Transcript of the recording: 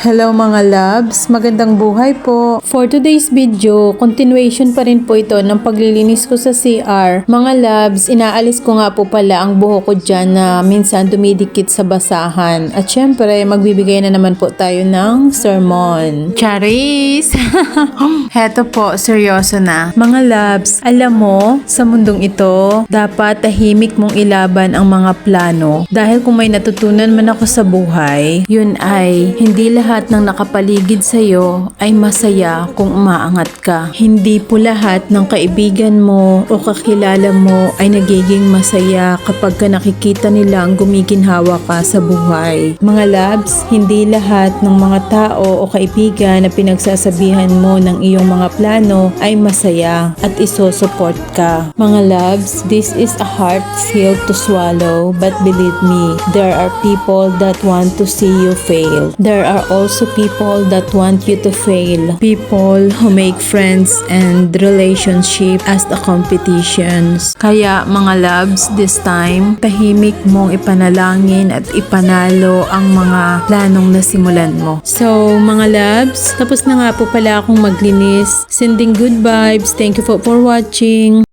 Hello mga loves, magandang buhay po. For today's video, continuation pa rin po ito ng paglilinis ko sa CR. Mga loves, inaalis ko nga po pala ang buhok ko dyan na minsan dumidikit sa basahan. At syempre, magbibigay na naman po tayo ng sermon. Charis! Heto po, seryoso na. Mga loves, alam mo, sa mundong ito, dapat tahimik mong ilaban ang mga plano. Dahil kung may natutunan man ako sa buhay, yun ay hindi lahat ng nakapaligid sa'yo ay masaya kung umaangat ka. Hindi po lahat ng kaibigan mo o kakilala mo ay nagiging masaya kapag ka nakikita nilang gumiginhawa ka sa buhay. Mga loves, hindi lahat ng mga tao o kaibigan na pinagsasabihan mo ng iyong mga plano ay masaya at isosupport ka. Mga loves, this is a hard pill to swallow, but believe me, there are people that want to see you fail. There are also people that want you to fail. People who make friends and relationship as the competitions. Kaya mga loves, this time, tahimik mong ipanalangin at ipanalo ang mga planong nasimulan mo. So mga loves, tapos na nga po pala akong maglinis. Sending good vibes. Thank you for watching.